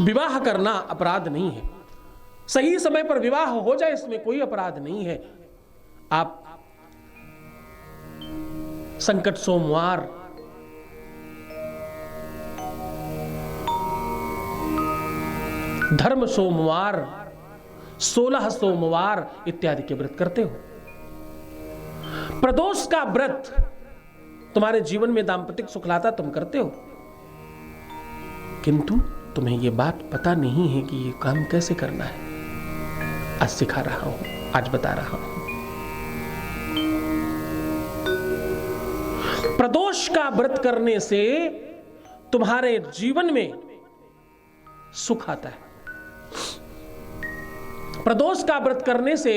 विवाह करना अपराध नहीं है। सही समय पर विवाह हो जाए इसमें कोई अपराध नहीं है। आप संकट सोमवार, धर्म सोमवार, 16 सोमवार इत्यादि के व्रत करते हो। प्रदोष का व्रत तुम्हारे जीवन में दांपतिक सुख लाता, तुम करते हो, किंतु तुम्हें यह बात पता नहीं है कि यह काम कैसे करना है। आज सिखा रहा हूं, आज बता रहा हूं। प्रदोष का व्रत करने से तुम्हारे जीवन में सुख आता है। प्रदोष का व्रत करने से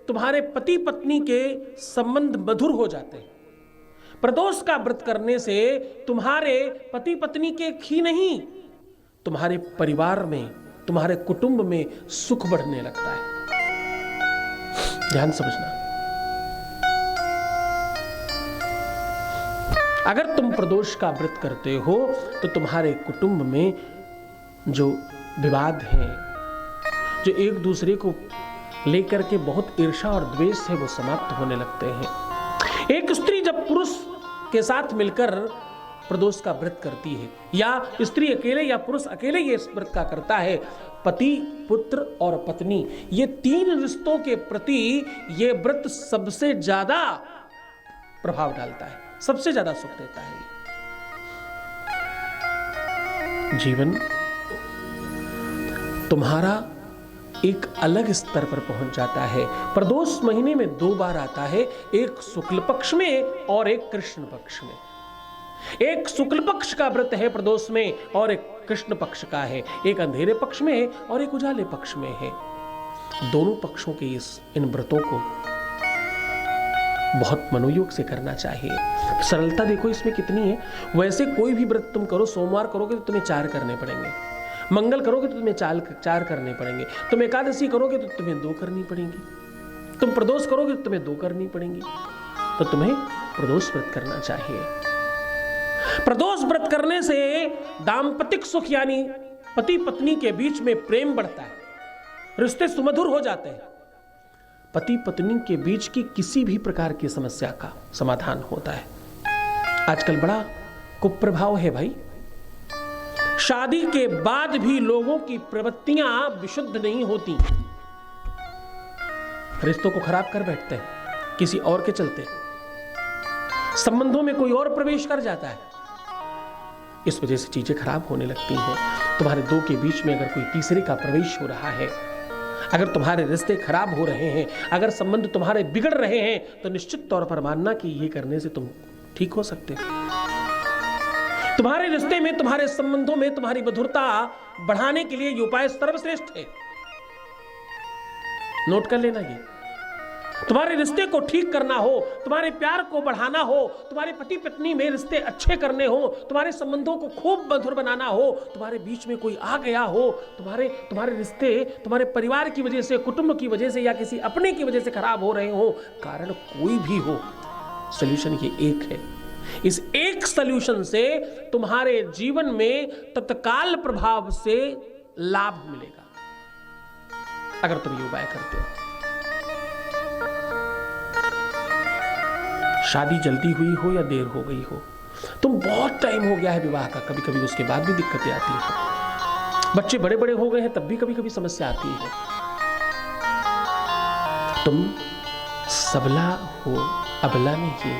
तुम्हारे पति पत्नी के संबंध मधुर हो जाते हैं। प्रदोष का व्रत करने से तुम्हारे पति पत्नी के ही नहीं, तुम्हारे परिवार में, तुम्हारे कुटुंब में सुख बढ़ने लगता है। ध्यान समझना, अगर तुम प्रदोष का व्रत करते हो तो तुम्हारे कुटुंब में जो विवाद है, जो एक दूसरे को लेकर के बहुत ईर्ष्या और द्वेष है, वो समाप्त होने लगते हैं। एक स्त्री जब पुरुष के साथ मिलकर प्रदोष का व्रत करती है, या स्त्री अकेले या पुरुष अकेले ये व्रत का करता है, पति, पुत्र और पत्नी, ये 3 रिश्तों के प्रति ये व्रत सबसे ज्यादा प्रभाव डालता है, सबसे ज्यादा सुख देता है। जीवन तुम्हारा एक अलग स्तर पर पहुंच जाता है। प्रदोष महीने में 2 बार आता है, एक शुक्ल पक्ष में और एक कृष्ण पक्ष में। एक शुक्ल पक्ष का व्रत है प्रदोष में और एक कृष्ण पक्ष का है, एक अंधेरे पक्ष में है और एक उजाले पक्ष में है। दोनों पक्षों के इन व्रतों को बहुत मनोयोग से करना चाहिए। सरलता देखो इसमें कितनी है। वैसे कोई भी व्रत तुम करो, सोमवार करोगे तो तुम्हें 4 करने पड़ेंगे, मंगल करोगे तो तुम्हें 4 करने पड़ेंगे, तुम एकादशी करोगे तो तुम्हें 2 करनी पड़ेंगी, तुम प्रदोष करोगे तो तुम्हें 2 करनी पड़ेंगी। तो तुम्हें प्रदोष व्रत करना चाहिए। प्रदोष व्रत करने से दांपतिक सुख यानी पति पत्नी के बीच में प्रेम बढ़ता है, रिश्ते सुमधुर हो जाते हैं। पति पत्नी के बीच की किसी भी प्रकार की समस्या का समाधान होता है। आजकल बड़ा कुप्रभाव है भाई, शादी के बाद भी लोगों की प्रवृत्तियां विशुद्ध नहीं होती, रिश्तों को खराब कर बैठते हैं किसी और के चलते, संबंधों में कोई और प्रवेश कर जाता है, इस वजह से चीजें खराब होने लगती हैं। तुम्हारे 2 के बीच में अगर कोई तीसरे का प्रवेश हो रहा है, अगर तुम्हारे रिश्ते खराब हो रहे हैं, अगर संबंध तुम्हारे बिगड़ रहे हैं, तो निश्चित तौर पर मानना कि ये करने से तुम ठीक हो सकते हो। तुम्हारे रिश्ते में, तुम्हारे संबंधों में तुम्हारी मधुरता बढ़ाने के लिए ये उपाय सर्वश्रेष्ठ है। नोट कर लेना ये। तुम्हारे रिश्ते को ठीक करना हो, तुम्हारे प्यार को बढ़ाना हो, तुम्हारे पति पत्नी में रिश्ते अच्छे करने हो, तुम्हारे संबंधों को खूब मधुर बनाना हो, तुम्हारे बीच में कोई आ गया हो, तुम्हारे रिश्ते तुम्हारे परिवार की वजह से, कुटुंब की वजह से या किसी अपने की वजह से खराब हो रहे हो, कारण कोई भी हो, सॉल्यूशन ये एक है। इस एक सॉल्यूशन से तुम्हारे जीवन में तत्काल प्रभाव से लाभ मिलेगा अगर तुम ये उपाय करते हो। शादी जल्दी हुई हो या देर हो गई हो, तुम बहुत टाइम हो गया है विवाह का, कभी कभी उसके बाद भी दिक्कतें आती हैं, बच्चे बड़े बड़े हो गए हैं तब भी कभी कभी समस्या आती है। तुम सबला हो, अबला नहीं।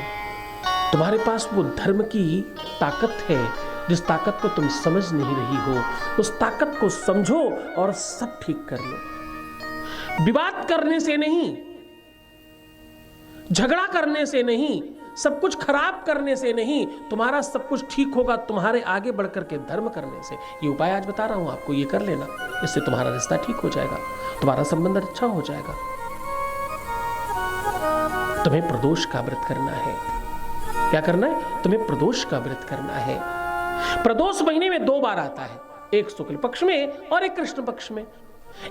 तुम्हारे पास वो धर्म की ताकत है, जिस ताकत को तुम समझ नहीं रही हो, उस ताकत को समझो और सब ठीक कर लो। विवाद करने से नहीं, झगड़ा करने से नहीं, सब कुछ खराब करने से नहीं, तुम्हारा सब कुछ ठीक होगा तुम्हारे आगे बढ़कर के धर्म करने से। ये उपाय आज बता रहा हूं आपको, ये कर लेना, इससे तुम्हारा रिश्ता ठीक हो जाएगा, तुम्हारा संबंध अच्छा हो जाएगा। तुम्हें प्रदोष का व्रत करना है। क्या करना है? तुम्हें प्रदोष का व्रत करना है। प्रदोष महीने में 2 बार आता है, एक शुक्ल पक्ष में और एक कृष्ण पक्ष में,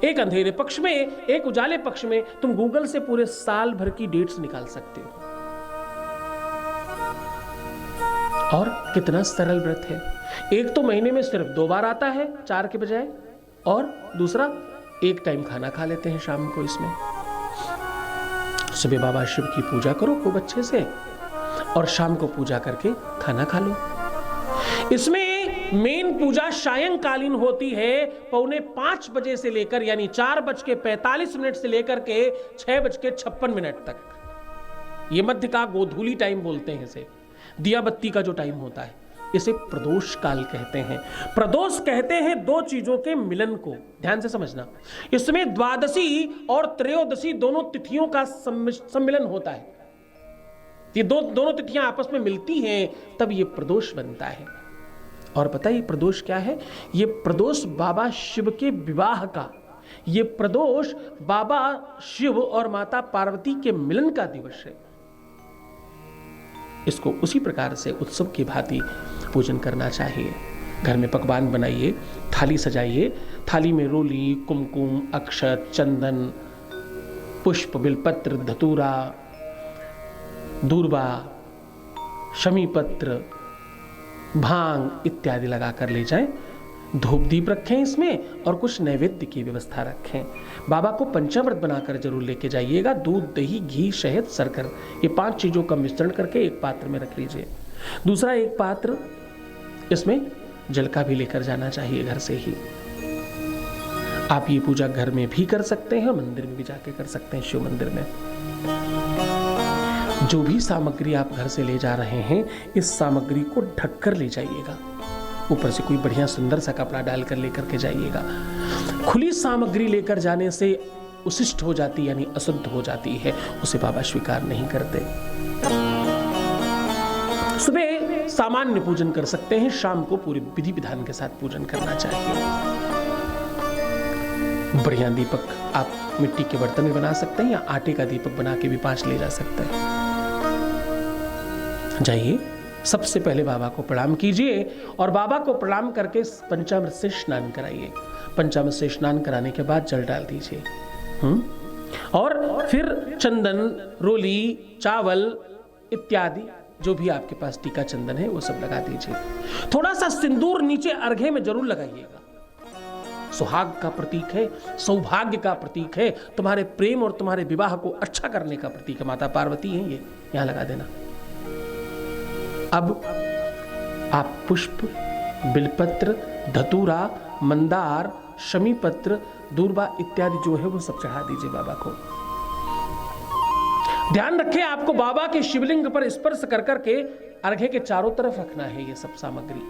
एक अंधेरे पक्ष में, एक उजाले पक्ष में। तुम गूगल से पूरे साल भर की डेट्स निकाल सकते हो। और कितना सरल व्रत है। एक तो महीने में सिर्फ 2 बार आता है 4 के बजाय, और दूसरा एक टाइम खाना खा लेते हैं शाम को। इसमें सुबह बाबा शिव की पूजा करो खूब अच्छे से, और शाम को पूजा करके खाना खा लो। इसमें मेन पूजा सायंकालीन होती है 4:45 बजे से लेकर, यानी 4:45 से लेकर के 6:56 तक। ये मध्य का गोधूली टाइम बोलते हैं इसे, दिया बत्ती का जो टाइम होता है, इसे प्रदोष काल कहते हैं। प्रदोष कहते हैं 2 चीजों के मिलन को, ध्यान से समझना। इसमें द्वादशी और त्रयोदशी दोनों तिथियों का सम्मिलन होता है। ये दोनों तिथियां आपस में मिलती हैं, तब ये प्रदोष बनता है। और पता है ये प्रदोष क्या है? ये प्रदोष बाबा शिव के विवाह का, ये प्रदोष बाबा शिव और माता पार्वती के मिलन का दिवस है। इसको उसी प्रकार से उत्सव की भांति पूजन करना चाहिए। घर में पकवान बनाइए, थाली सजाइए, थाली में रोली, कुमकुम, अक्षत, चंदन, पुष्प, बिलपत्र, धतूरा, दूर्वा, शमीपत्र, भांग इत्यादि लगाकर ले जाएं। धूप दीप रखें इसमें, और कुछ नैवेद्य की व्यवस्था रखें। बाबा को पंचामृत बनाकर जरूर लेके जाइएगा। दूध, दही, घी, शहद, शक्कर, ये 5 चीजों का मिश्रण करके एक पात्र में रख लीजिए। दूसरा एक पात्र इसमें जल का भी लेकर जाना चाहिए घर से ही। आप ये पूजा घर में भी कर सकते हैं, मंदिर में भी जाके कर सकते हैं, शिव मंदिर में। जो भी सामग्री आप घर से ले जा रहे हैं, इस सामग्री को ढक कर ले जाइएगा। ऊपर से कोई बढ़िया सुंदर सा कपड़ा डालकर लेकर के जाइएगा। खुली सामग्री लेकर जाने से उशिष्ट हो जाती, यानी अशुद्ध हो जाती है, उसे बाबा स्वीकार नहीं करते। सुबह सामान्य पूजन कर सकते हैं, शाम को पूरे विधि विधान के साथ पूजन करना चाहिए। बढ़िया दीपक आप मिट्टी के बर्तन में बना सकते हैं, या आटे का दीपक बना के भी 5 ले जा सकते हैं। जाइए, सबसे पहले बाबा को प्रणाम कीजिए, और बाबा को प्रणाम करके पंचामृत से स्नान कराइए। पंचामृत से स्नान कराने के बाद जल डाल दीजिए, और फिर चंदन, रोली, चावल इत्यादि जो भी आपके पास टीका चंदन है वो सब लगा दीजिए। थोड़ा सा सिंदूर नीचे अर्घे में जरूर लगाइएगा। सुहाग का प्रतीक है, सौभाग्य का प्रतीक है, तुम्हारे प्रेम और तुम्हारे विवाह को अच्छा करने का प्रतीक है। माता पार्वती है ये, यहां लगा देना। अब आप पुष्प, बिलपत्र, धतूरा, मंदार, शमीपत्र, दूर्वा इत्यादि जो है वो सब चढ़ा दीजिए बाबा को। ध्यान रखें, आपको बाबा के शिवलिंग पर स्पर्श कर करके अर्घे के चारों तरफ रखना है ये सब सामग्री।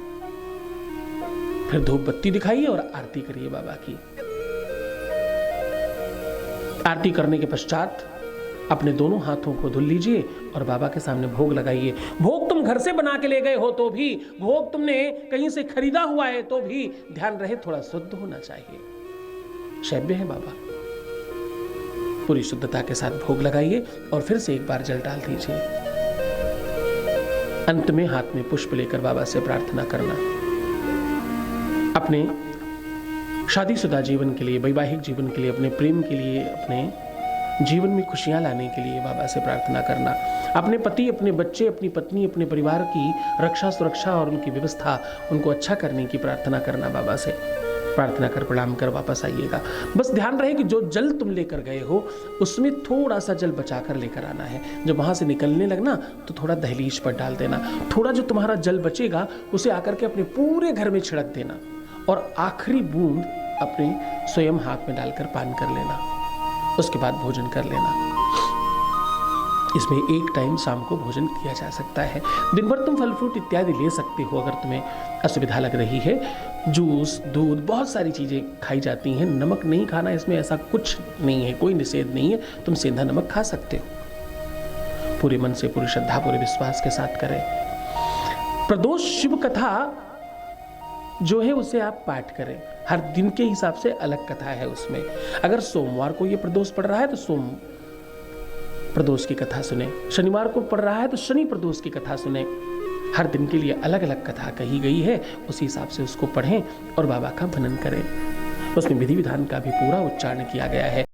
फिर धूप बत्ती दिखाइए और आरती करिए बाबा की। आरती करने के पश्चात अपने दोनों हाथों को धुल लीजिए और बाबा के सामने भोग लगाइए। भोग तुम घर से बना के ले गए हो तो भी, भोग तुमने कहीं से खरीदा हुआ है तो भी, ध्यान रहे थोड़ा शुद्ध होना चाहिए। शैव्य है बाबा, पूरी शुद्धता के साथ भोग लगाइए और फिर से एक बार जल डाल दीजिए। अंत में हाथ में पुष्प लेकर बाबा से प्रार्थना करना। अपने शादीशुदा जीवन के लिए, वैवाहिक जीवन के लिए, अपने प्रेम के लिए, अपने जीवन में खुशियां लाने के लिए बाबा से प्रार्थना करना। अपने पति, अपने बच्चे, अपनी पत्नी, अपने परिवार की रक्षा, सुरक्षा और उनकी व्यवस्था, उनको अच्छा करने की प्रार्थना करना। बाबा से प्रार्थना कर प्रणाम कर वापस आइएगा। बस ध्यान रहे कि जो जल तुम लेकर गए हो उसमें थोड़ा सा जल बचा कर लेकर आना है। जब वहां से निकलने लगना तो थोड़ा दहलीज पर डाल देना। थोड़ा जो तुम्हारा जल बचेगा उसे आकर के अपने पूरे घर में छिड़क देना, और आखिरी बूंद अपने स्वयं हाथ में डालकर पान कर लेना। उसके बाद भोजन कर लेना। इसमें एक टाइम शाम को भोजन किया जा सकता है। दिन भर तुम फल फ्रूट इत्यादि ले सकते हो अगर तुम्हें असुविधा लग रही है। जूस, दूध, बहुत सारी चीजें खाई जाती हैं। नमक नहीं खाना, इसमें ऐसा कुछ नहीं है, कोई निषेध नहीं है। तुम सेंधा नमक खा सकते हो। पूरे मन से, पूरी श्रद्धा, पूरे विश्वास के साथ करें। प्रदोष शिव कथा जो है उसे आप पाठ करें। हर दिन के हिसाब से अलग कथा है उसमें। अगर सोमवार को ये प्रदोष पड़ रहा है तो सोम प्रदोष की कथा सुने, शनिवार को पड़ रहा है तो शनि प्रदोष की कथा सुने। हर दिन के लिए अलग अलग कथा कही गई है, उसी हिसाब से उसको पढ़ें और बाबा का मनन करें। उसमें विधि विधान का भी पूरा उच्चारण किया गया है।